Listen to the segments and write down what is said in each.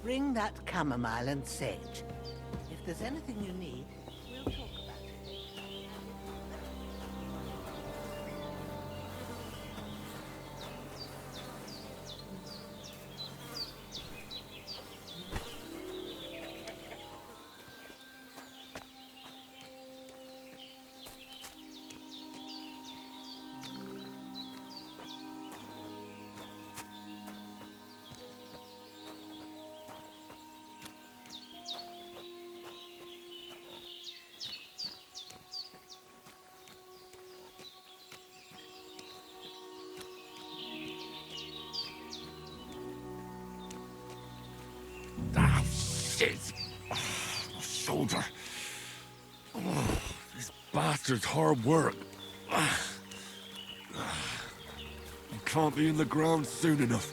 Bring that chamomile and sage. If there's anything you need, we'll talk about it. Ah, shit! Oh, my shoulder. Oh, this bastard's hard work. You can't be in the ground soon enough.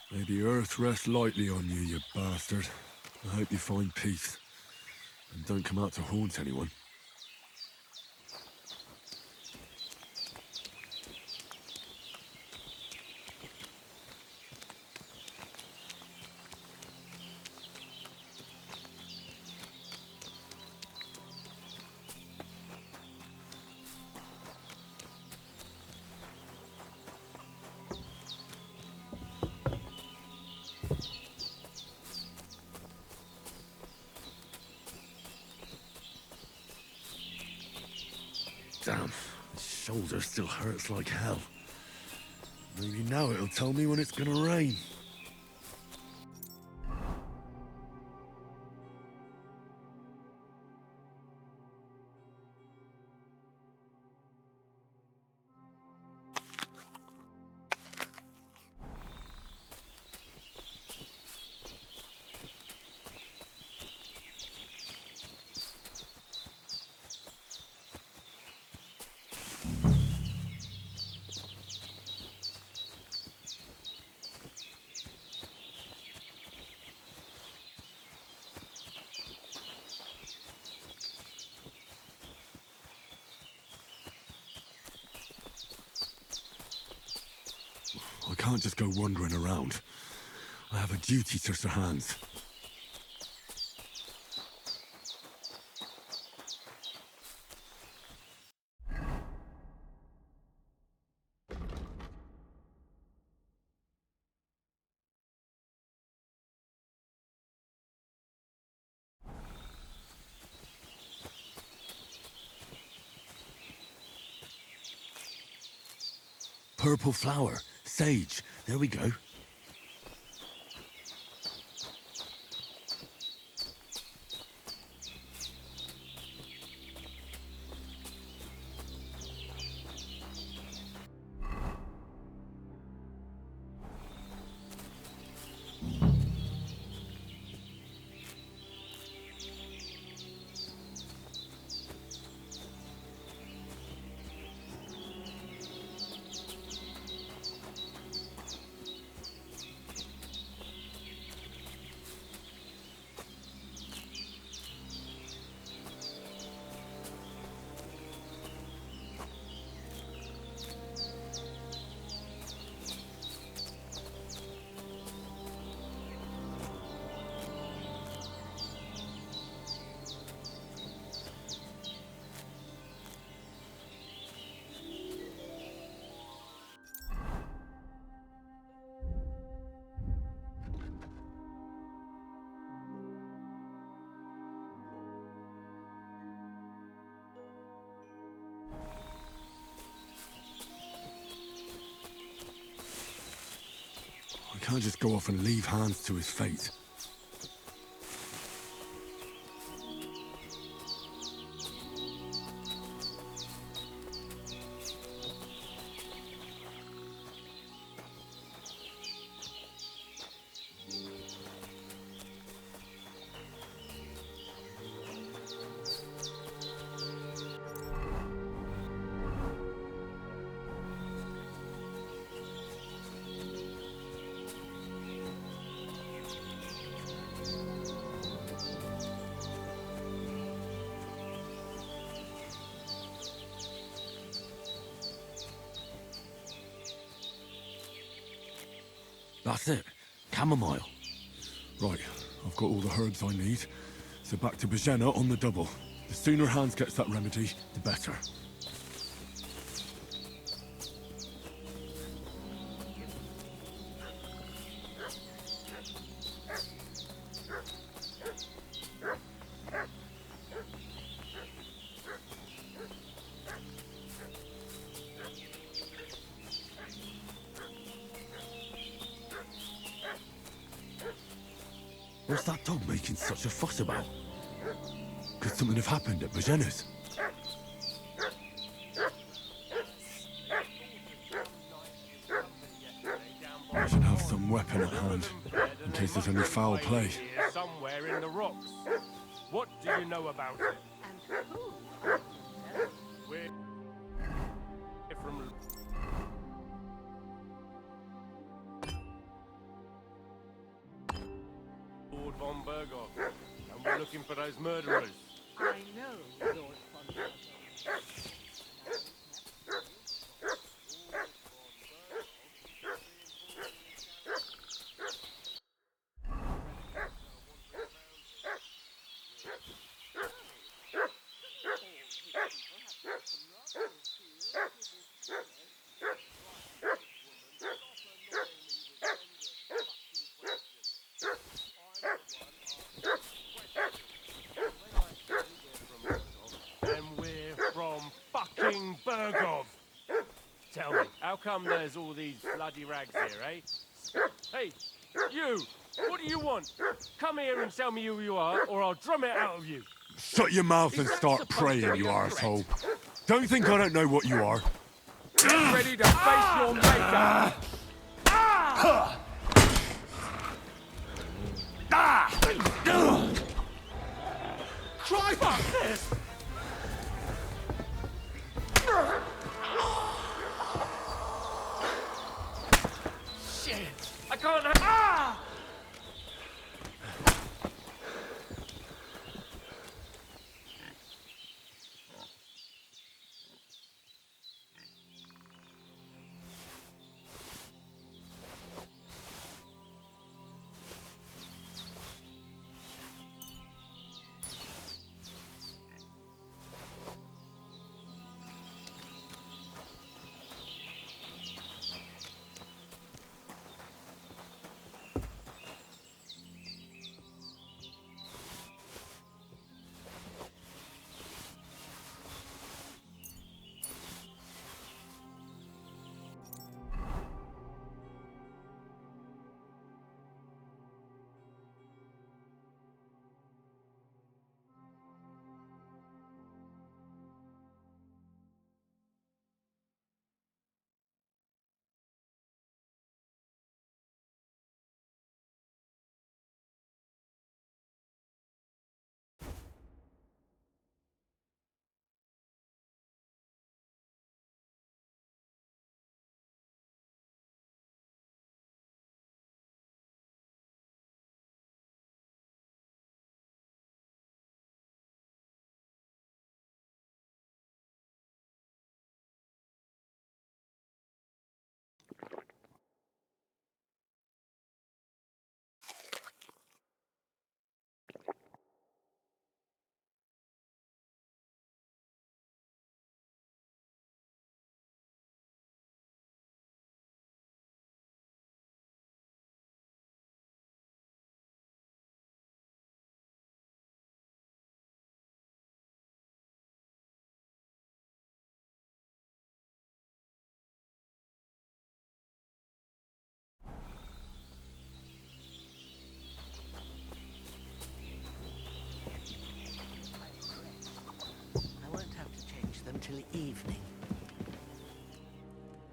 May the earth rest lightly on you, you bastard. I hope you find peace. And don't come out to haunt anyone. Damn, my shoulder still hurts like hell. Maybe now it'll tell me when it's gonna rain. I can't just go wandering around. I have a duty to Sir Hans. purple flower. Sage. There we go. I can't just go off and leave Hans to his fate. That's it. Chamomile. Right, I've got all the herbs I need. So back to Bajena on the double. The sooner Hans gets that remedy, the better. What's that dog making such a fuss about? Could something have happened at Bajena's? I should have some weapon at hand, in case there's any foul play. Somewhere in the rocks. What do you know about it? And who are you? We're from... Lord von Berghoff, and we're looking for those murderers. I know Lord von Berghoff. Berghoff! Tell me, how come there's all these bloody rags here, eh? Hey, you! What do you want? Come here and tell me who you are, or I'll drum it out of you. Shut your mouth and start praying, you arsehole. Don't think I don't know what you are. Get ready to face your maker! Try fuck this! Shit! I can't... Ah! until evening.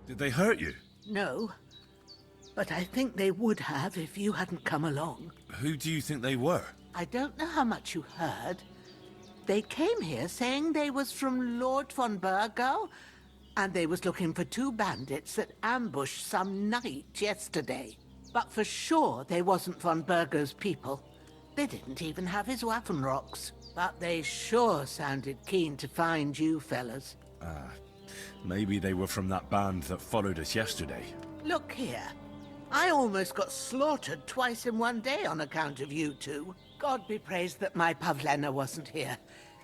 Did they hurt you? No, but I think they would have if you hadn't come along. Who do you think they were? I don't know how much you heard. They came here saying they was from Lord von Burgo, and they was looking for two bandits that ambushed some knight yesterday. But for sure they wasn't von Burgo's people. They didn't even have his Waffenrocks. But they sure sounded keen to find you fellas. Maybe they were from that band that followed us yesterday. Look here. I almost got slaughtered twice in one day on account of you two. God be praised that my Pavlena wasn't here.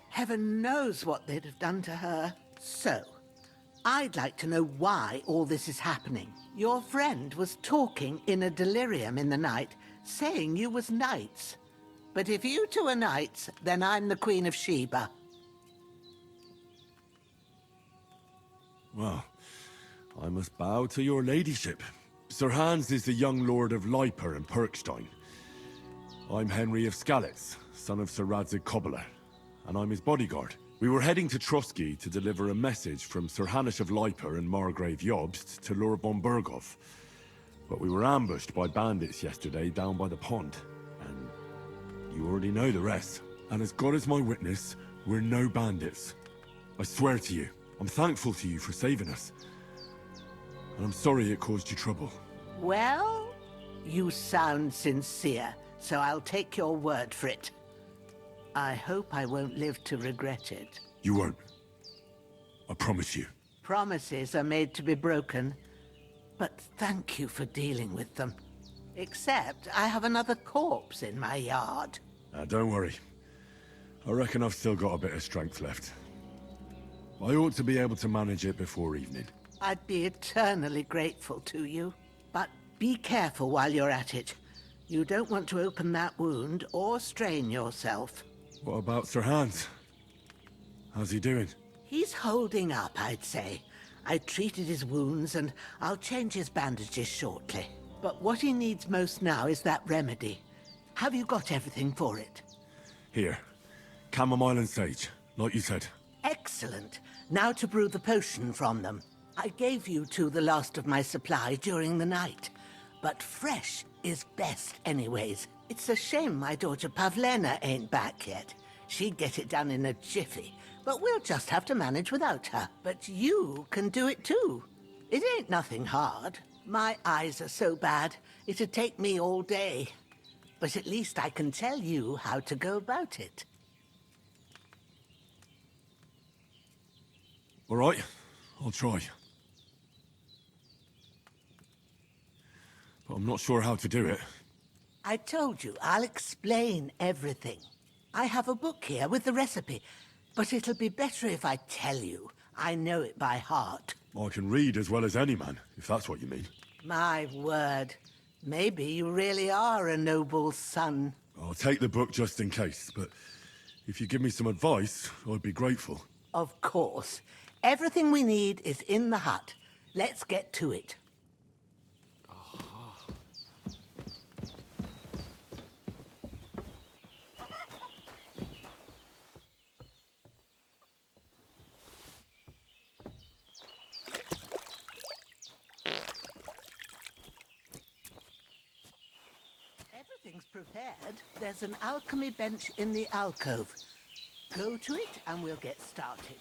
Heaven knows what they'd have done to her. So, I'd like to know why all this is happening. Your friend was talking in a delirium in the night, saying you was knights. But if you two are knights, then I'm the Queen of Sheba. Well, I must bow to your ladyship. Sir Hans is the young lord of Leiper and Perkstein. I'm Henry of Skalitz, son of Sir Radzig Cobbler, and I'm his bodyguard. We were heading to Trusky to deliver a message from Sir Hanish of Leiper and Margrave Jobst to Lord von Burgov. But we were ambushed by bandits yesterday down by the pond, and you already know the rest. And as God is my witness, we're no bandits. I swear to you, I'm thankful to you for saving us. And I'm sorry it caused you trouble. Well, you sound sincere, so I'll take your word for it. I hope I won't live to regret it. You won't. I promise you. Promises are made to be broken, but thank you for dealing with them. Except I have another corpse in my yard. Don't worry. I reckon I've still got a bit of strength left. I ought to be able to manage it before evening. I'd be eternally grateful to you. But be careful while you're at it. You don't want to open that wound or strain yourself. What about Sir Hans? How's he doing? He's holding up, I'd say. I treated his wounds and I'll change his bandages shortly. But what he needs most now is that remedy. Have you got everything for it? Here. Chamomile and sage, like you said. Excellent. Now to brew the potion from them. I gave you two the last of my supply during the night. But fresh is best anyways. It's a shame my daughter Pavlena ain't back yet. She'd get it done in a jiffy. But we'll just have to manage without her. But you can do it too. It ain't nothing hard. My eyes are so bad, it'd take me all day. But at least I can tell you how to go about it. All right, I'll try. But I'm not sure how to do it. I told you, I'll explain everything. I have a book here with the recipe, but it'll be better if I tell you. I know it by heart. I can read as well as any man, if that's what you mean. My word. Maybe you really are a noble son. I'll take the book just in case, but if you give me some advice, I'd be grateful. Of course. Everything we need is in the hut. Let's get to it. Everything's prepared. There's an alchemy bench in the alcove. Go to it and we'll get started.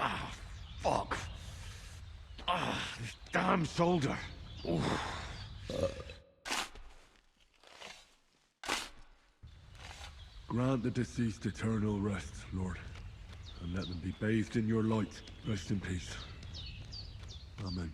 Ah, fuck. Ah, this damn shoulder. Oof. Grant the deceased eternal rest, Lord, and let them be bathed in your light. Rest in peace. Amen.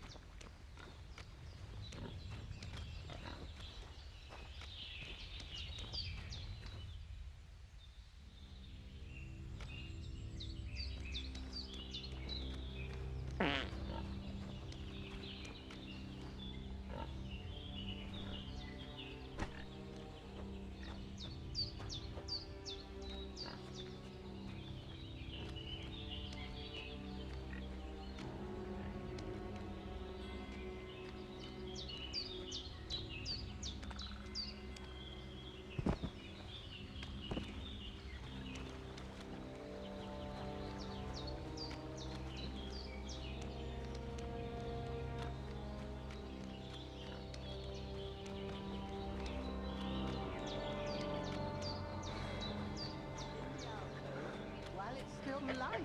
While it's still light.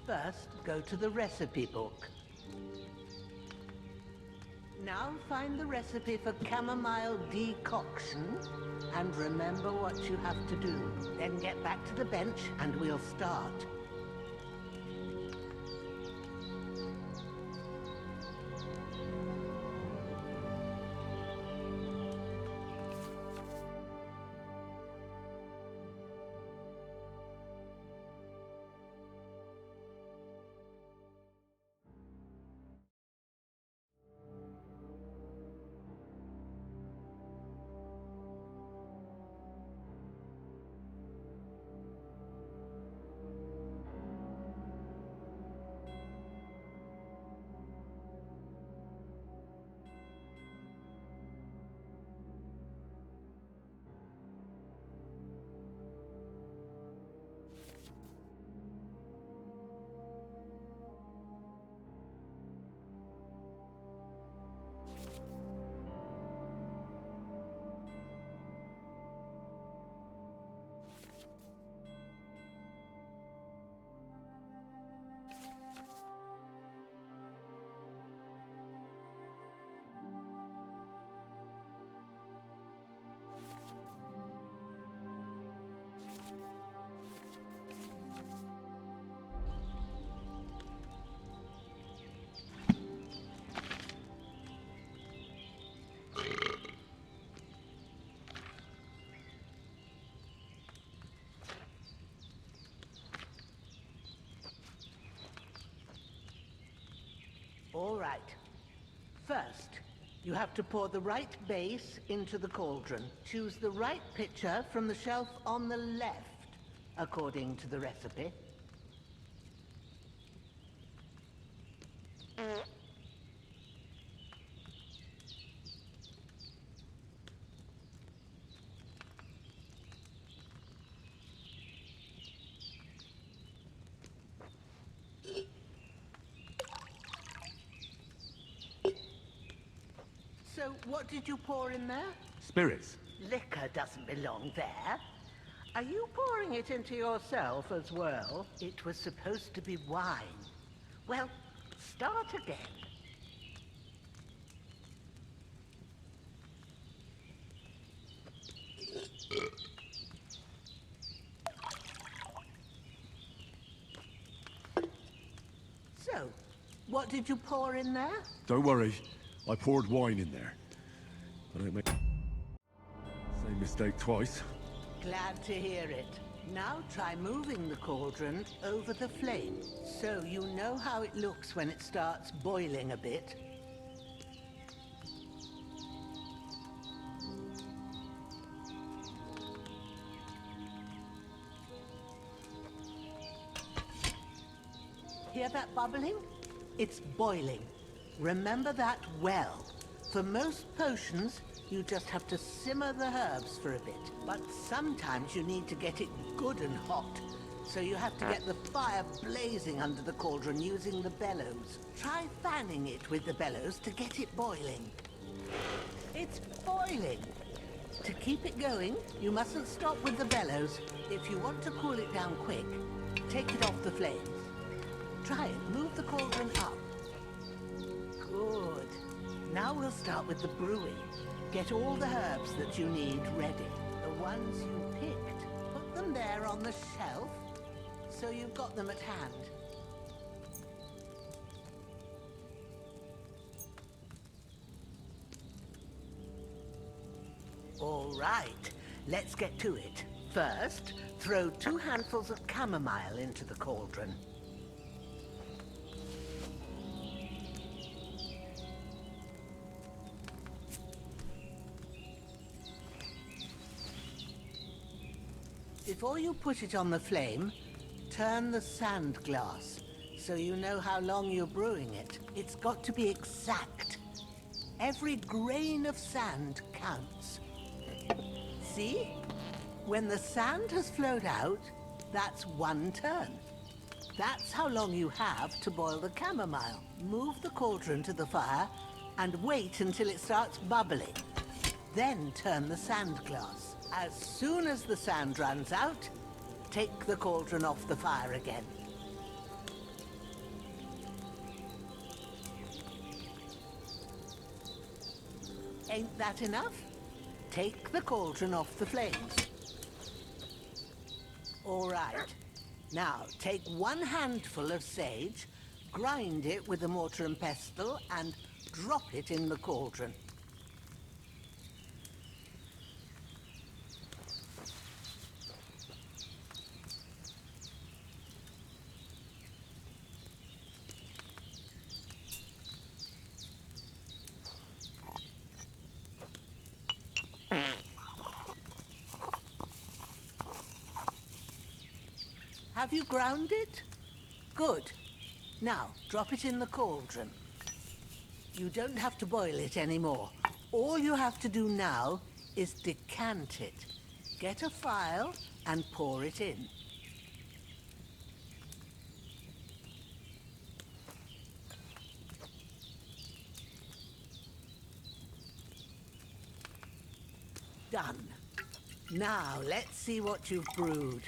First, go to the recipe book. Now find the recipe for chamomile decoction, and remember what you have to do. Then get back to the bench, and we'll start. All right. First, you have to pour the right base into the cauldron. Choose the right pitcher from the shelf on the left, according to the recipe. So, what did you pour in there? Spirits. Liquor doesn't belong there. Are you pouring it into yourself as well? It was supposed to be wine. Well, start again. So, what did you pour in there? Don't worry. I poured wine in there. I don't make same mistake twice. Glad to hear it. Now try moving the cauldron over the flame, so you know how it looks when it starts boiling a bit. Hear that bubbling? It's boiling. Remember that well. For most potions, you just have to simmer the herbs for a bit. But sometimes you need to get it good and hot. So you have to get the fire blazing under the cauldron using the bellows. Try fanning it with the bellows to get it boiling. It's boiling! To keep it going, you mustn't stop with the bellows. If you want to cool it down quick, take it off the flames. Try it. Move the cauldron up. Good. Now we'll start with the brewing. Get all the herbs that you need ready. The ones you picked. Put them there on the shelf, so you've got them at hand. All right, let's get to it. First, throw 2 handfuls of chamomile into the cauldron. Before you put it on the flame, turn the sand glass so you know how long you're brewing it. It's got to be exact. Every grain of sand counts. See? When the sand has flowed out, that's 1 turn. That's how long you have to boil the chamomile. Move the cauldron to the fire and wait until it starts bubbling. Then turn the sand glass. As soon as the sand runs out, take the cauldron off the fire again. Ain't that enough? Take the cauldron off the flames. All right. Now, take 1 handful of sage, grind it with a mortar and pestle, and drop it in the cauldron. Have you ground it? Good. Now, drop it in the cauldron. You don't have to boil it anymore. All you have to do now is decant it. Get a phial and pour it in. Done. Now, let's see what you've brewed.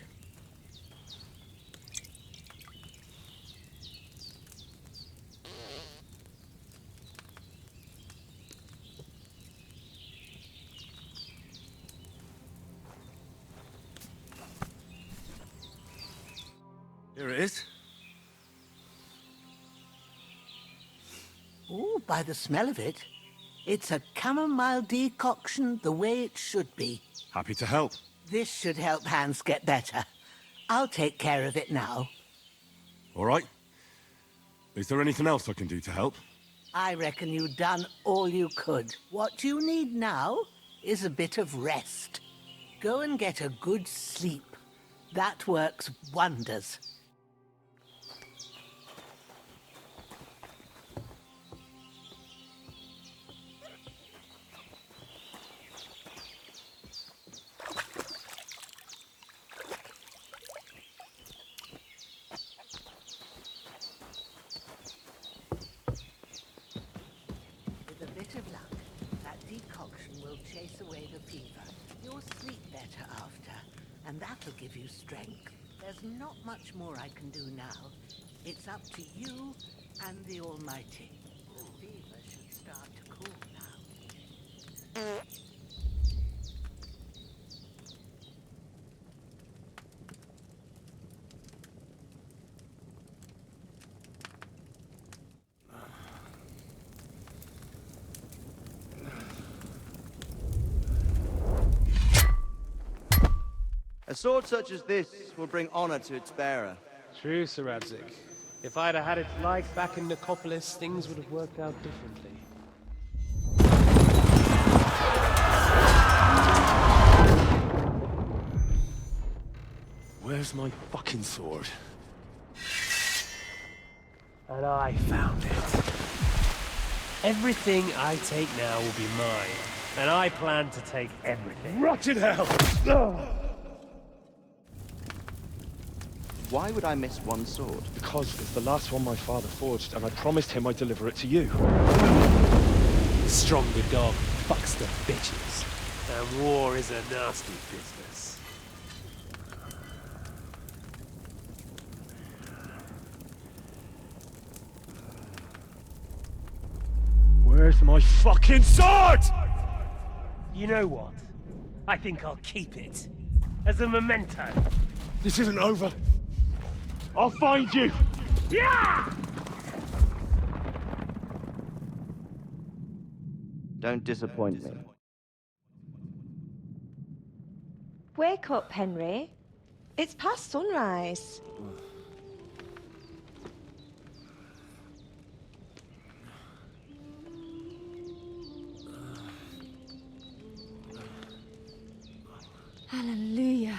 Here it is. Ooh, by the smell of it, it's a chamomile decoction the way it should be. Happy to help. This should help Hans get better. I'll take care of it now. All right. Is there anything else I can do to help? I reckon you've done all you could. What you need now is a bit of rest. Go and get a good sleep. That works wonders. With a bit of luck, that decoction will chase away the fever. You'll sleep better after, and that'll give you strength. There's not much more I can do now. It's up to you and the Almighty. The fever should start to cool now. A sword such as this will bring honor to its bearer. True, Sir Radzik. If I'd have had its like back in Nicopolis, things would have worked out differently. Where's my fucking sword? And I found it. Everything I take now will be mine. And I plan to take everything. Rot in hell! Why would I miss one sword? Because it's the last one my father forged, and I promised him I'd deliver it to you. Stronger dog fucks the bitches. And war is a nasty business. Where's my fucking sword? You know what? I think I'll keep it. As a memento. This isn't over. I'll find you! Yeah! Don't disappoint me. Wake up, Henry. It's past sunrise. Hallelujah.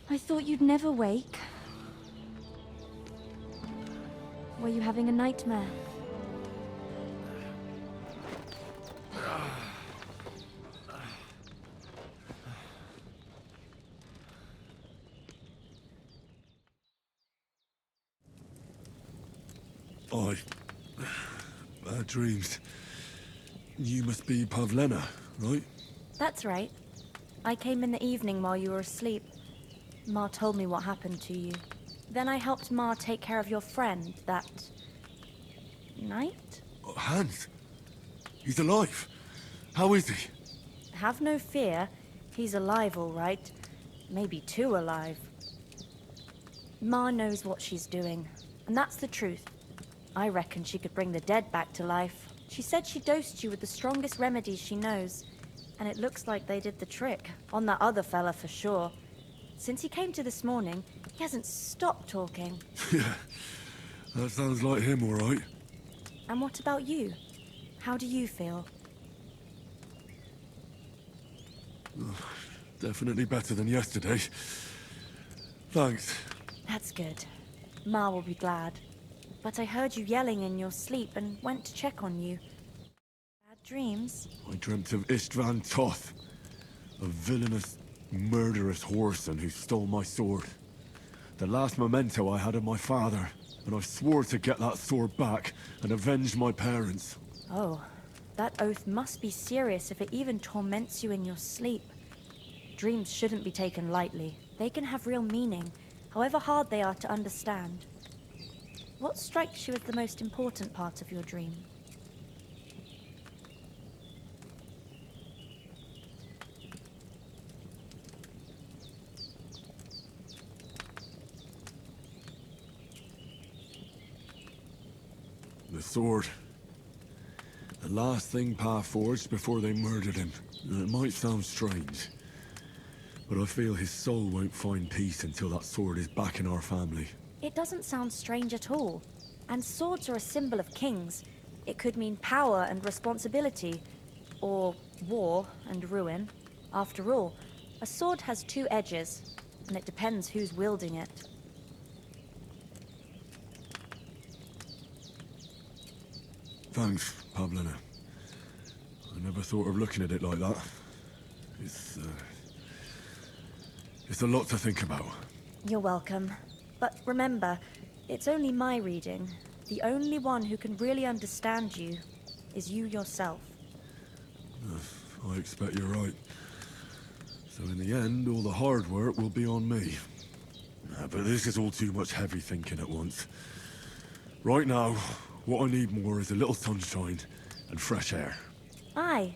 I thought you'd never wake. Were you having a nightmare? Bad dreams. You must be Pavlena, right? That's right. I came in the evening while you were asleep. Ma told me what happened to you. Then I helped Ma take care of your friend that night? Oh, Hans! He's alive! How is he? Have no fear. He's alive, all right. Maybe too alive. Ma knows what she's doing, and that's the truth. I reckon she could bring the dead back to life. She said she dosed you with the strongest remedies she knows, and it looks like they did the trick. On that other fella for sure. Since he came to this morning, he hasn't stopped talking. Yeah, that sounds like him, all right. And what about you? How do you feel? Definitely better than yesterday. Thanks. That's good. Ma will be glad. But I heard you yelling in your sleep and went to check on you. Bad dreams? I dreamt of Istvan Toth, a villainous, murderous whoreson who stole my sword. The last memento I had of my father, and I swore to get that sword back and avenge my parents. Oh, that oath must be serious if it even torments you in your sleep. Dreams shouldn't be taken lightly. They can have real meaning, however hard they are to understand. What strikes you as the most important part of your dream? The sword. The last thing Pa forged before they murdered him. It might sound strange, but I feel his soul won't find peace until that sword is back in our family. It doesn't sound strange at all. And swords are a symbol of kings. It could mean power and responsibility, or war and ruin. After all, a sword has two edges, and it depends who's wielding it. Thanks, Pavlena. I never thought of looking at it like that. It's a lot to think about. You're welcome. But remember, it's only my reading. The only one who can really understand you is you yourself. I expect you're right. So in the end, all the hard work will be on me. But this is all too much heavy thinking at once. Right now, what I need more is a little sunshine and fresh air. Aye,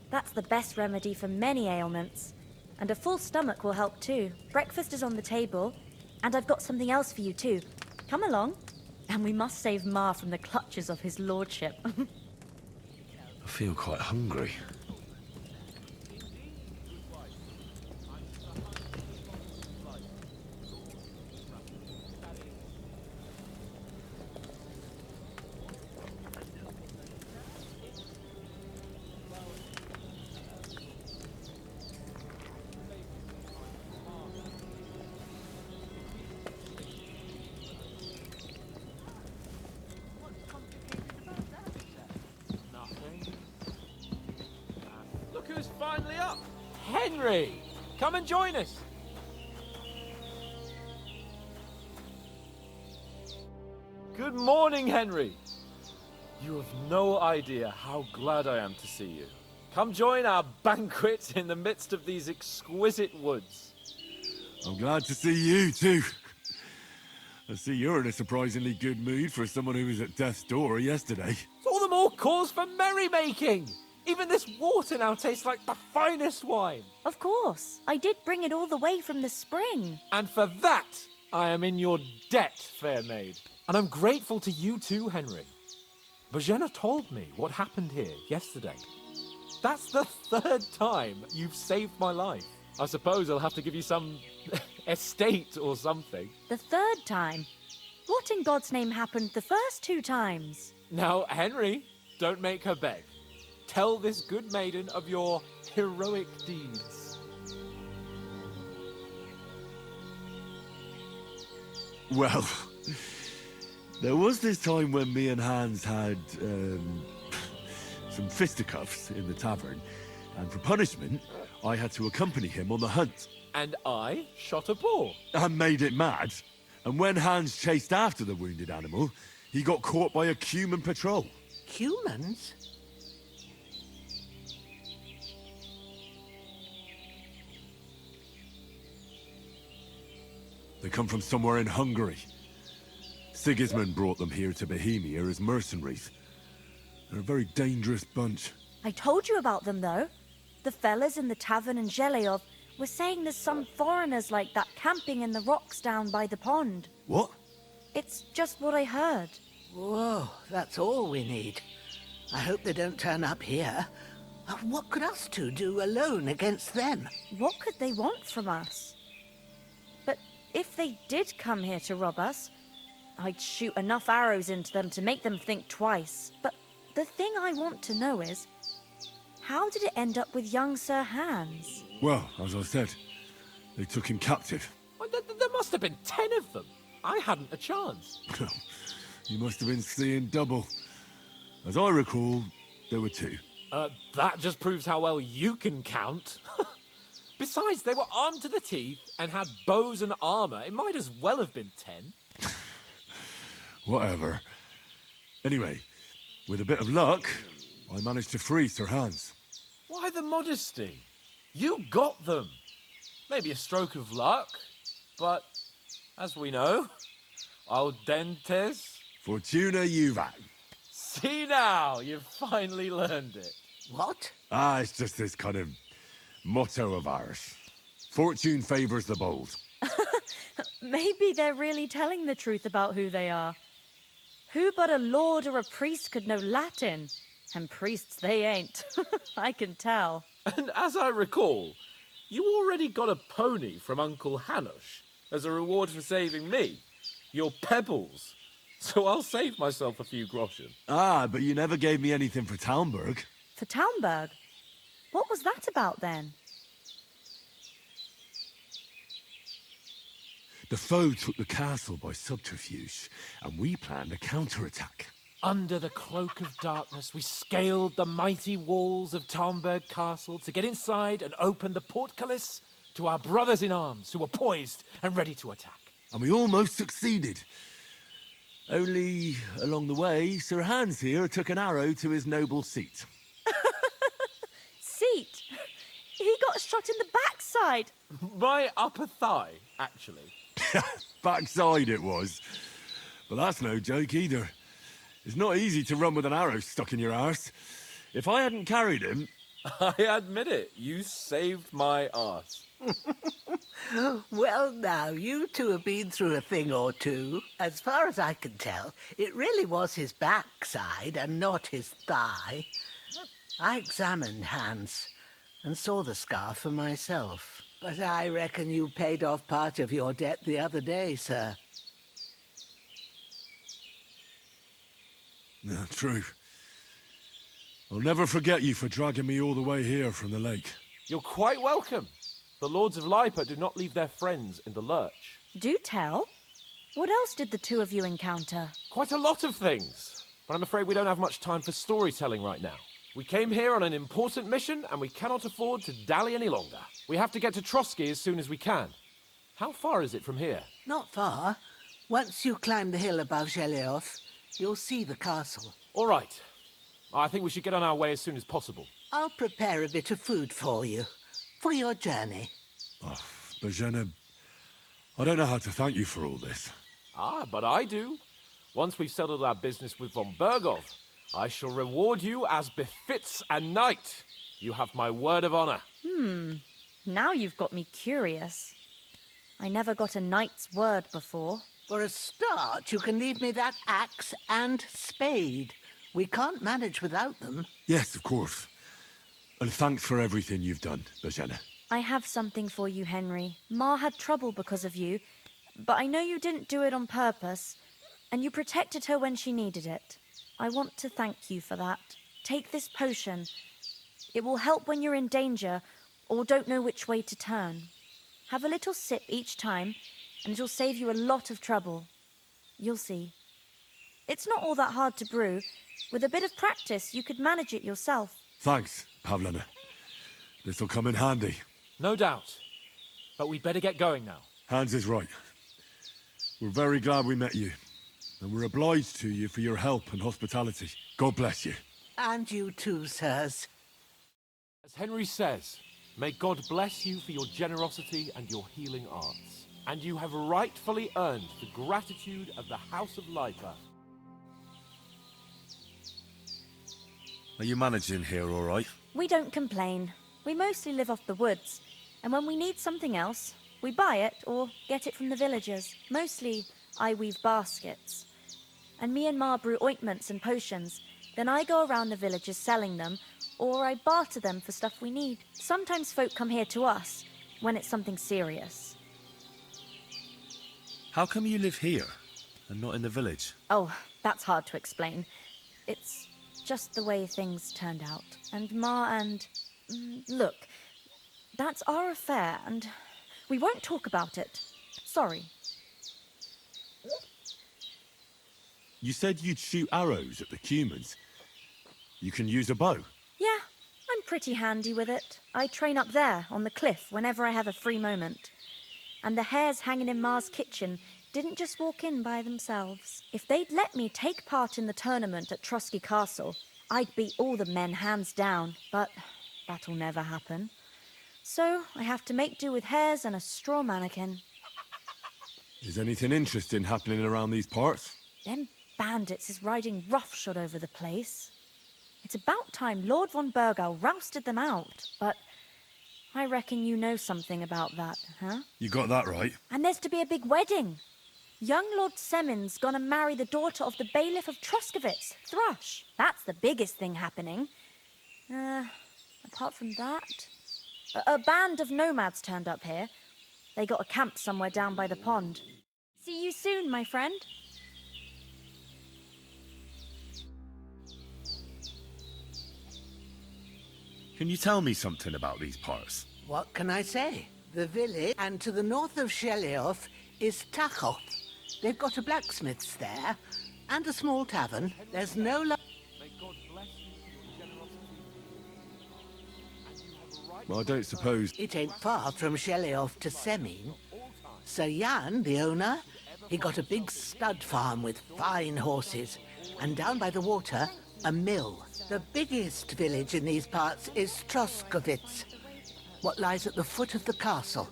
that's the best remedy for many ailments. And a full stomach will help too. Breakfast is on the table, and I've got something else for you too. Come along. And we must save Ma from the clutches of his lordship. I feel quite hungry. Henry! Come and join us. Good morning, Henry. You have no idea how glad I am to see you. Come join our banquet in the midst of these exquisite woods. I'm glad to see you, too. I see you're in a surprisingly good mood for someone who was at death's door yesterday. It's all the more cause for merrymaking. Even this water now tastes like the finest wine. Of course. I did bring it all the way from the spring. And for that, I am in your debt, fair maid. And I'm grateful to you too, Henry. Bojena told me what happened here yesterday. That's the third time you've saved my life. I suppose I'll have to give you some estate or something. The third time? What in God's name happened the first 2 times? Now, Henry, don't make her beg. Tell this good maiden of your heroic deeds. Well, there was this time when me and Hans had, some fisticuffs in the tavern, and for punishment, I had to accompany him on the hunt. And I shot a boar. And made it mad. And when Hans chased after the wounded animal, he got caught by a human patrol. Humans? They come from somewhere in Hungary. Sigismund brought them here to Bohemia as mercenaries. They're a very dangerous bunch. I told you about them, though. The fellas in the tavern in Zheleyov were saying there's some foreigners like that camping in the rocks down by the pond. What? It's just what I heard. Whoa, that's all we need. I hope they don't turn up here. What could us two do alone against them? What could they want from us? But if they did come here to rob us, I'd shoot enough arrows into them to make them think twice. But the thing I want to know is, how did it end up with young Sir Hans? Well, as I said, they took him captive. Well, there must have been 10 of them. I hadn't a chance. You must have been seeing double. As I recall, there were 2. That just proves how well you can count. Besides, they were armed to the teeth and had bows and armor. It might as well have been 10. Whatever. Anyway, with a bit of luck, I managed to free Sir Hans. Why the modesty? You got them. Maybe a stroke of luck, but as we know, al dentes. Fortuna juvat. See now, you've finally learned it. What? It's just this kind of motto of ours. Fortune favors the bold. Maybe they're really telling the truth about who they are. Who but a lord or a priest could know Latin? And priests they ain't. I can tell. And as I recall, you already got a pony from Uncle Hanush as a reward for saving me. Your pebbles. So I'll save myself a few groschen. But you never gave me anything for Talmberg. For Talmberg? What was that about then? The foe took the castle by subterfuge, and we planned a counterattack. Under the cloak of darkness, we scaled the mighty walls of Talmberg Castle to get inside and open the portcullis to our brothers in arms who were poised and ready to attack. And we almost succeeded. Only, along the way, Sir Hans here took an arrow to his noble seat. Seat? He got shot in the backside. My upper thigh, actually. Backside it was. But that's no joke either. It's not easy to run with an arrow stuck in your arse. If I hadn't carried him... I admit it, you saved my arse. Well, now, you two have been through a thing or two. As far as I can tell, it really was his backside and not his thigh. I examined Hans and saw the scar for myself. But I reckon you paid off part of your debt the other day, sir. No, true. I'll never forget you for dragging me all the way here from the lake. You're quite welcome. The Lords of Lipa do not leave their friends in the lurch. Do tell. What else did the 2 of you encounter? Quite a lot of things. But I'm afraid we don't have much time for storytelling right now. We came here on an important mission, and we cannot afford to dally any longer. We have to get to Trotsky as soon as we can. How far is it from here? Not far. Once you climb the hill above Zheleov, you'll see the castle. All right. I think we should get on our way as soon as possible. I'll prepare a bit of food for you, for your journey. Oh, Bozhena, I don't know how to thank you for all this. Ah, but I do. Once we've settled our business with von Bergov, I shall reward you as befits a knight. You have my word of honor. Now you've got me curious. I never got a knight's word before. For a start, you can leave me that axe and spade. We can't manage without them. Yes, of course. And thanks for everything you've done, Bozhena. I have something for you, Henry. Ma had trouble because of you, but I know you didn't do it on purpose, and you protected her when she needed it. I want to thank you for that. Take this potion. It will help when you're in danger or don't know which way to turn. Have a little sip each time, and it'll save you a lot of trouble. You'll see. It's not all that hard to brew. With a bit of practice, you could manage it yourself. Thanks, Pavlena. This'll come in handy. No doubt. But we'd better get going now. Hans is right. We're very glad we met you. And we're obliged to you for your help and hospitality. God bless you. And you too, sirs. As Henry says, may God bless you for your generosity and your healing arts. And you have rightfully earned the gratitude of the House of Lipa. Are you managing here all right? We don't complain. We mostly live off the woods, and when we need something else, we buy it or get it from the villagers. Mostly, I weave baskets. And me and Ma brew ointments and potions. Then I go around the villages selling them, or I barter them for stuff we need. Sometimes folk come here to us, when it's something serious. How come you live here and not in the village? Oh, that's hard to explain. It's just the way things turned out. And Ma and... look, that's our affair, and we won't talk about it. Sorry. You said you'd shoot arrows at the humans. You can use a bow. Yeah, I'm pretty handy with it. I train up there, on the cliff, whenever I have a free moment. And the hares hanging in Ma's kitchen didn't just walk in by themselves. If they'd let me take part in the tournament at Trotsky Castle, I'd beat all the men hands down, but that'll never happen. So I have to make do with hares and a straw mannequin. Is anything interesting happening around these parts? Them bandits is riding roughshod over the place. It's about time Lord von Burgau rousted them out, but I reckon you know something about that, huh? You got that right. And there's to be a big wedding. Young Lord Semin's gonna marry the daughter of the bailiff of Troskowitz, Thrush. That's the biggest thing happening. Apart from that, a band of nomads turned up here. They got a camp somewhere down by the pond. See you soon, my friend. Can you tell me something about these parts? What can I say? The village, and to the north of Zheleov is Tachov. They've got a blacksmith's there, and a small tavern. There's no... May God bless you for your generosity. And you have a right... Well, I don't suppose... It ain't far from Zheleov to Semin. Sir Jan, the owner, he got a big stud farm with fine horses, and down by the water, a mill. The biggest village in these parts is Troskowitz, what lies at the foot of the castle.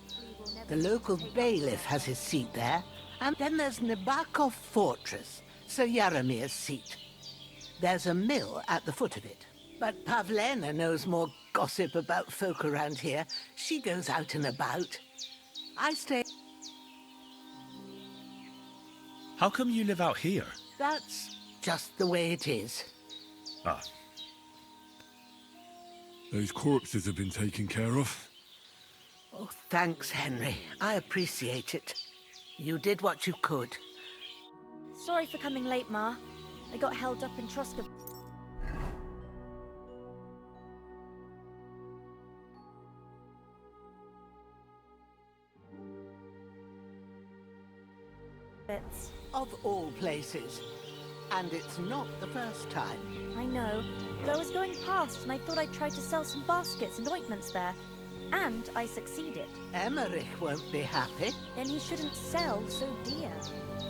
The local bailiff has his seat there, and then there's Nabakov Fortress, Sir Yaromir's seat. There's a mill at the foot of it. But Pavlena knows more gossip about folk around here. She goes out and about. I stay... How come you live out here? That's just the way it is. Ah, Those corpses have been taken care of. Oh, thanks, Henry. I appreciate it. You did what you could. Sorry for coming late, Ma. I got held up in Troskowitz. Of all places. And it's not the first time. I know, but I was going past and I thought I'd try to sell some baskets and ointments there. And I succeeded. Emmerich won't be happy. Then he shouldn't sell so dear.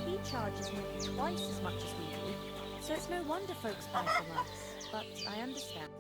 He charges nearly twice as much as we do, so it's no wonder folks buy from us. But I understand.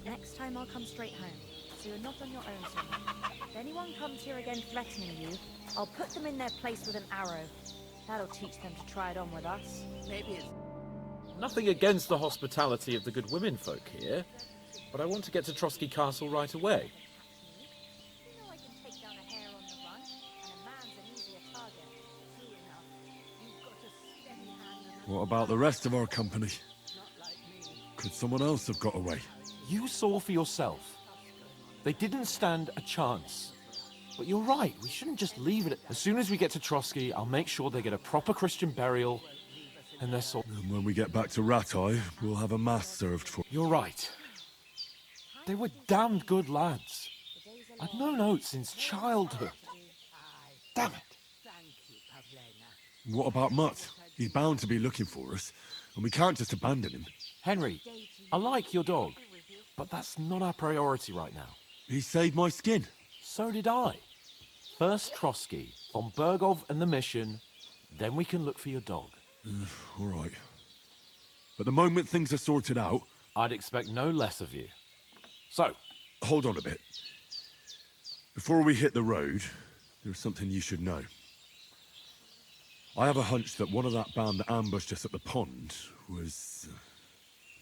Next time I'll come straight home, so you're not on your own so much. If anyone comes here again threatening you, I'll put them in their place with an arrow. That'll teach them to try it on with us. Maybe it's... Nothing against the hospitality of the good women folk here, but I want to get to Trotsky Castle right away. You know I can take down a hare on the run, and a man's an easier target. True enough. You've got a steady hand and What about the rest of our company? Could someone else have got away? You saw for yourself. They didn't stand a chance. But you're right, we shouldn't just leave it. As soon as we get to Trotsky, I'll make sure they get a proper Christian burial, and they're sort. And when we get back to Ratai, we'll have a mass served for... You're right. They were damned good lads. I've known Oates since childhood. Damn it. What about Mutt? He's bound to be looking for us, and we can't just abandon him. Henry, I like your dog, but that's not our priority right now. He saved my skin. So did I. First Trotsky, von Bergov and the mission, then we can look for your dog. All right. But the moment things are sorted out... I'd expect no less of you. So, Hold on a bit. Before we hit the road, there's something you should know. I have a hunch that one of that band that ambushed us at the pond was...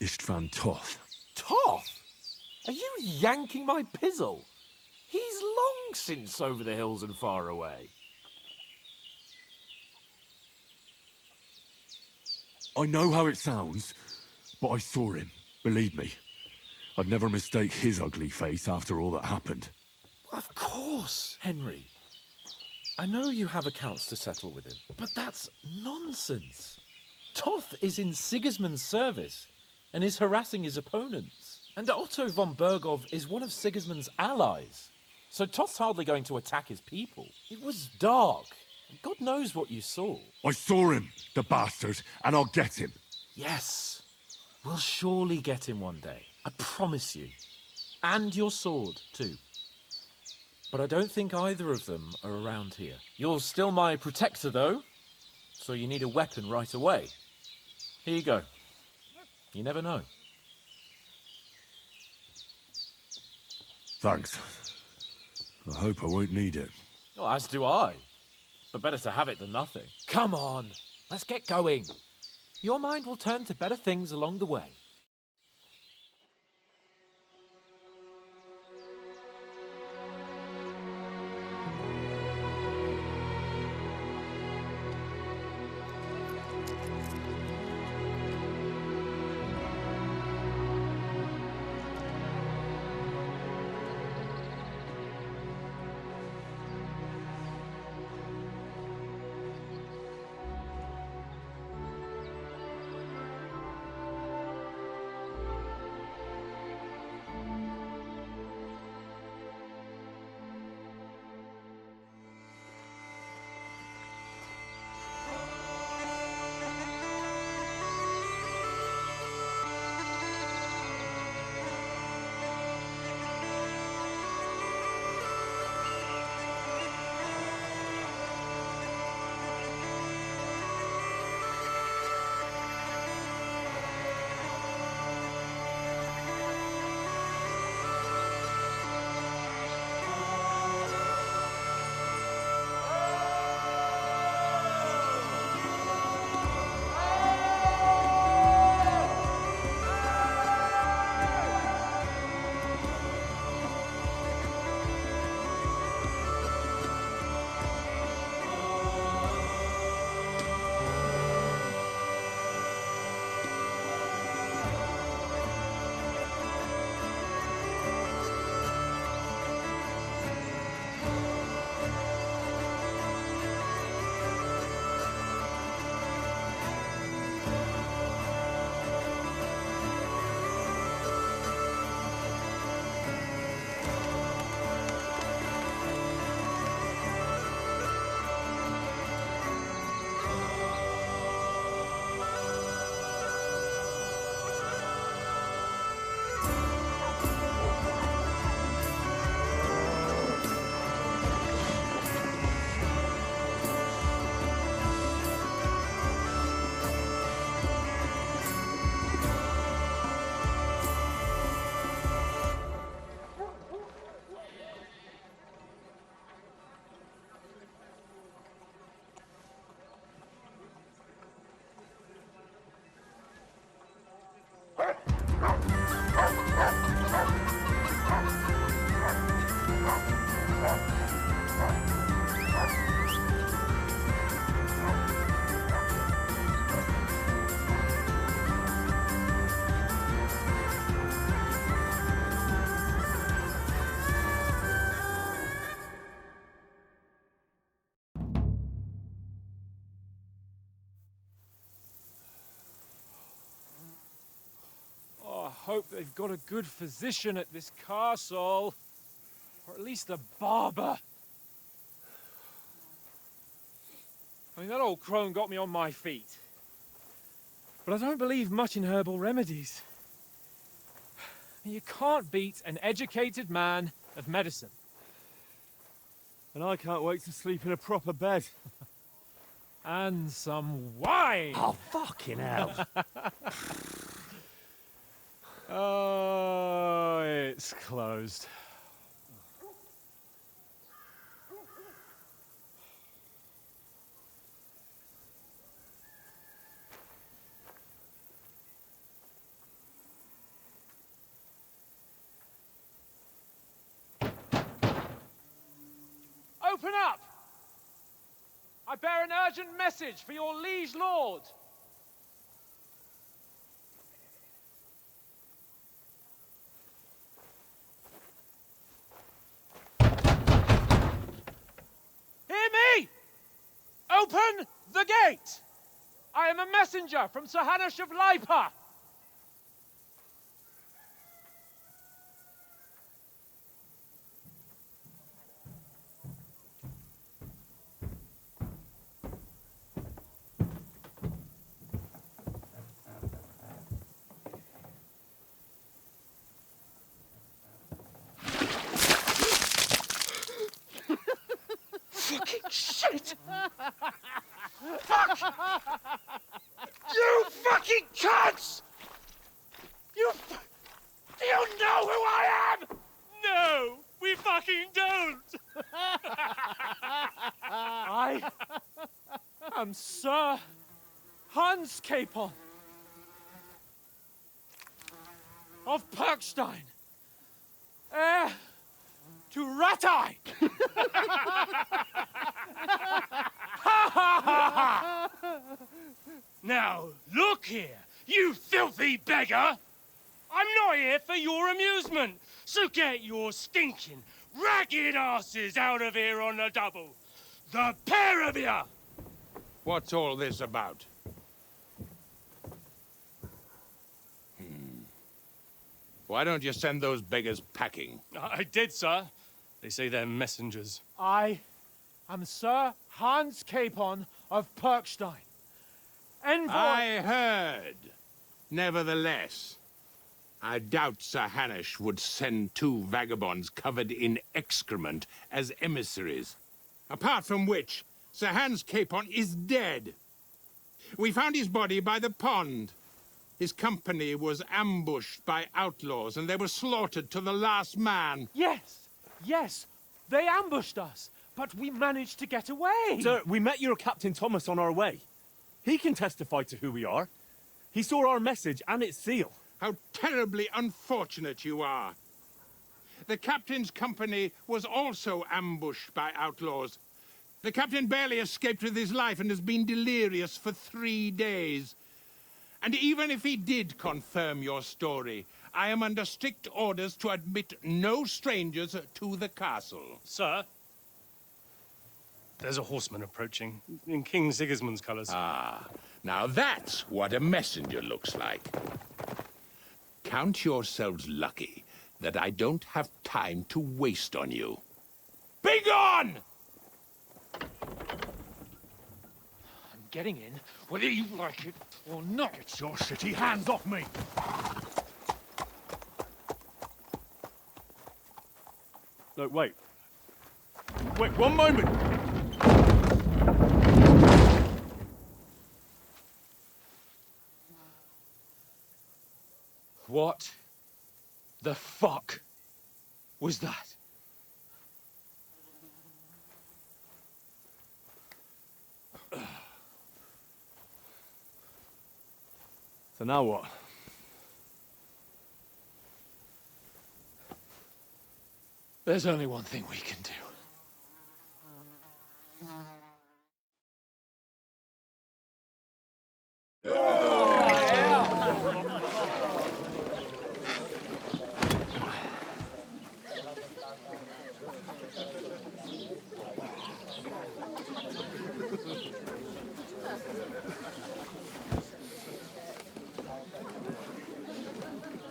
Istvan Toth. Toth? Are you yanking my pizzle? He's long since over the hills and far away. I know how it sounds, but I saw him. Believe me. I'd never mistake his ugly face after all that happened. Of course, Henry. I know you have accounts to settle with him, but that's nonsense. Toth is in Sigismund's service and is harassing his opponents. And Otto von Bergov is one of Sigismund's allies. So Toth's hardly going to attack his people. It was dark. God knows what you saw. I saw him, the bastard, and I'll get him. Yes. We'll surely get him one day. I promise you. And your sword, too. But I don't think either of them are around here. You're still my protector, though. So you need a weapon right away. Here you go. You never know. Thanks. I hope I won't need it. Oh, as do I. But better to have it than nothing. Come on, let's get going. Your mind will turn to better things along the way. hope they've got a good physician at this castle. Or at least a barber. I mean, that old crone got me on my feet. But I don't believe much in herbal remedies. You can't beat an educated man of medicine. And I can't wait to sleep in a proper bed. And some wine! Oh, fucking hell. Oh, it's closed. Open up! I bear an urgent message for your liege lord. Hear me! Open the gate! I am a messenger from Sir Hanush of Lipa. Fucking shit! Fuck! You fucking cunts! Do you know who I am? No, we fucking don't! I am Sir Hans Capon of Perkstein, heir to Ratai! Now, look here, you filthy beggar! I'm not here for your amusement, so get your stinking, ragged asses out of here on the double. The pair of you! What's all this about? Why don't you send those beggars packing? I did, sir. They say they're messengers. I am Sir Hans Capon of Perkstein, envoy... I heard. Nevertheless, I doubt Sir Hanush would send two vagabonds covered in excrement as emissaries. Apart from which, Sir Hans Capon is dead. We found his body by the pond. His company was ambushed by outlaws, and they were slaughtered to the last man. Yes, yes, they ambushed us, but we managed to get away. Sir, we met your Captain Thomas on our way. He can testify to who we are. He saw our message and its seal. How terribly unfortunate you are. The captain's company was also ambushed by outlaws. The captain barely escaped with his life and has been delirious for 3 days. And even if he did confirm your story, I am under strict orders to admit no strangers to the castle. Sir, there's a horseman approaching, in King Sigismund's colours. Ah, now that's what a messenger looks like. Count yourselves lucky that I don't have time to waste on you. Be gone! I'm getting in, whether you like it or not. It's your city, hands off me! No, wait. Wait, one moment! What the fuck was that? So now what? There's only one thing we can do.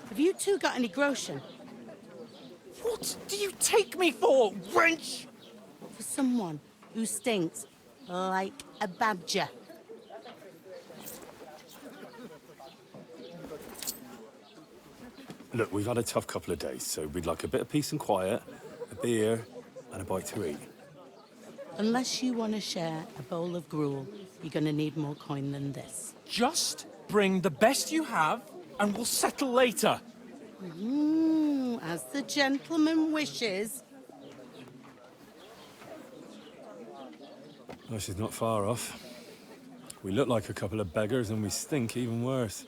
Have you two got any groschen? What do you take me for, wench? For someone who stinks like a badger. Look, we've had a tough couple of days, so we'd like a bit of peace and quiet, a beer, and a bite to eat. Unless you want to share a bowl of gruel, you're going to need more coin than this. Just bring the best you have, and we'll settle later. As the gentleman wishes. Oh, she's not far off. We look like a couple of beggars, and we stink even worse.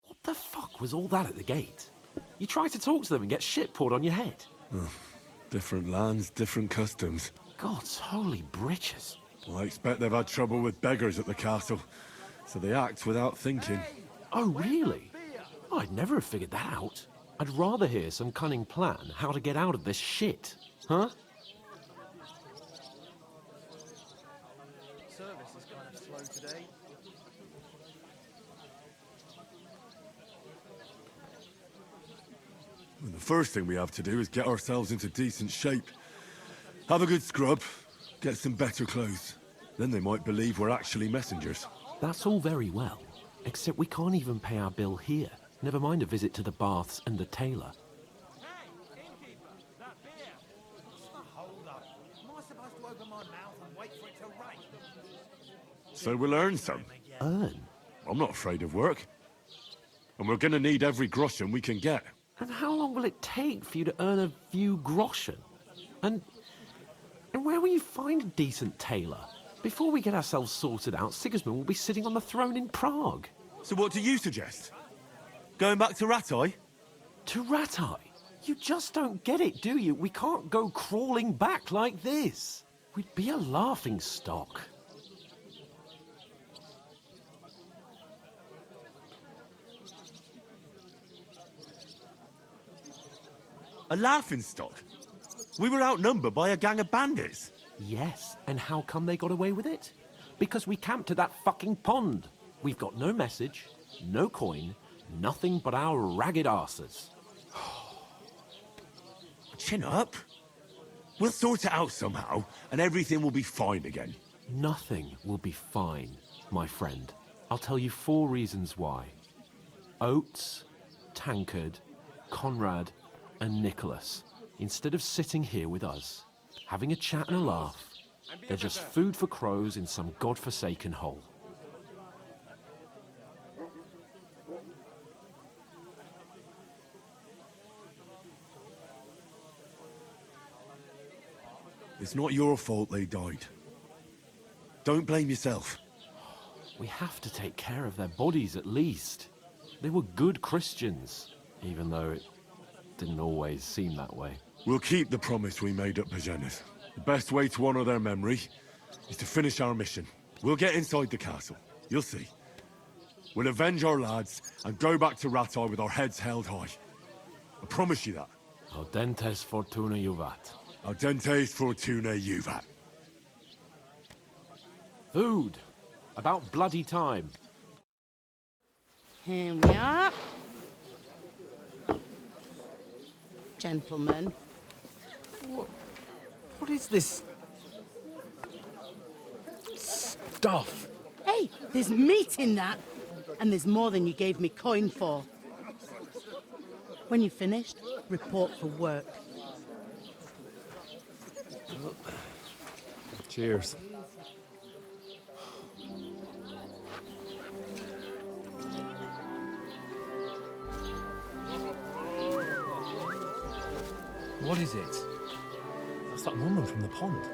What the fuck was all that at the gate? You try to talk to them and get shit poured on your head. Oh, different lands, different customs. God's holy britches. Well, I expect they've had trouble with beggars at the castle, so they act without thinking. Oh, really? I'd never have figured that out. I'd rather hear some cunning plan how to get out of this shit. Huh? Service is kind of slow today. And the first thing we have to do is get ourselves into decent shape. Have a good scrub, get some better clothes. Then they might believe we're actually messengers. That's all very well, except we can't even pay our bill here. Never mind a visit to the baths and the tailor. Hey, innkeeper, that beer. Hold up. Am I supposed to open my mouth and wait for it to rain? So we'll earn some. Earn? I'm not afraid of work. And we're gonna need every groschen we can get. And how long will it take for you to earn a few groschen? And where will you find a decent tailor? Before we get ourselves sorted out, Sigismund will be sitting on the throne in Prague. So what do you suggest? Going back to Ratai? To Ratai? You just don't get it, do you? We can't go crawling back like this. We'd be a laughing stock. A laughingstock? We were outnumbered by a gang of bandits. Yes, and how come they got away with it? Because we camped at that fucking pond. We've got no message, no coin, nothing but our ragged arses. Chin up. We'll sort it out somehow, and everything will be fine again. Nothing will be fine, my friend. I'll tell you 4 reasons why. Oates, Tankard, Conrad, and Nicholas, instead of sitting here with us, having a chat and a laugh, they're just food for crows in some godforsaken hole. It's not your fault they died. Don't blame yourself. We have to take care of their bodies at least. They were good Christians, even though it didn't always seem that way. We'll keep the promise we made at Bajenas. The best way to honor their memory is to finish our mission. We'll get inside the castle. You'll see. We'll avenge our lads and go back to Ratai with our heads held high. I promise you that. Audentes fortuna juvat. Audentes fortuna juvat. Food. About bloody time. Here we are. Gentlemen. What is this stuff? Hey, there's meat in that. And there's more than you gave me coin for. When you're finished, report for work. Cheers. What is it? That's that woman from the pond.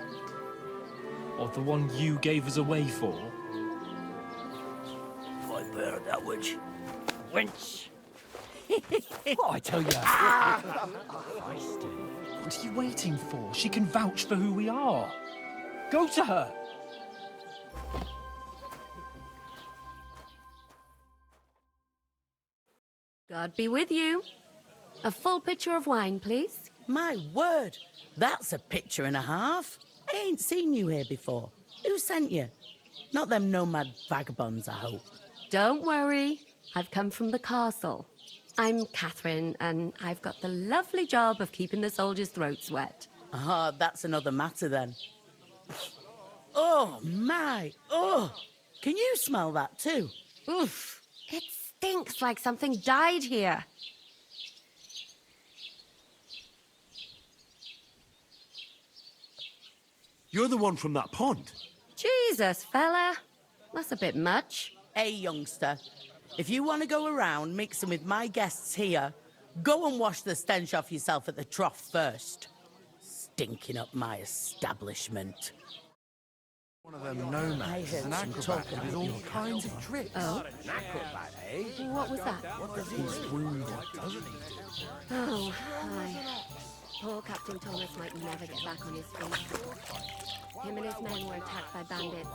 Or the one you gave us away for? I bear that witch. Wench! What I tell you? What are you waiting for? She can vouch for who we are. Go to her. God be with you. A full pitcher of wine, please. My word, that's a picture and a half. I ain't seen you here before. Who sent you? Not them nomad vagabonds, I hope. Don't worry. I've come from the castle. I'm Catherine, and I've got the lovely job of keeping the soldiers' throats wet. Ah, that's another matter then. Oh, my! Oh! Can you smell that too? Oof! It stinks like something died here. You're the one from that pond. Jesus, fella. That's a bit much. Hey, youngster. If you want to go around mixing with my guests here, go and wash the stench off yourself at the trough first. Stinking up my establishment. One of them nomads, an acrobat with all kinds of tricks. Oh? An acrobat, eh? What was that? What does he's wounded, doesn't he do? Oh, hi. Poor Captain Thomas might never get back on his feet. Him and his men were attacked by bandits.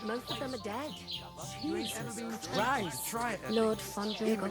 Most of them are dead. Jesus Christ! Lord Fondrigo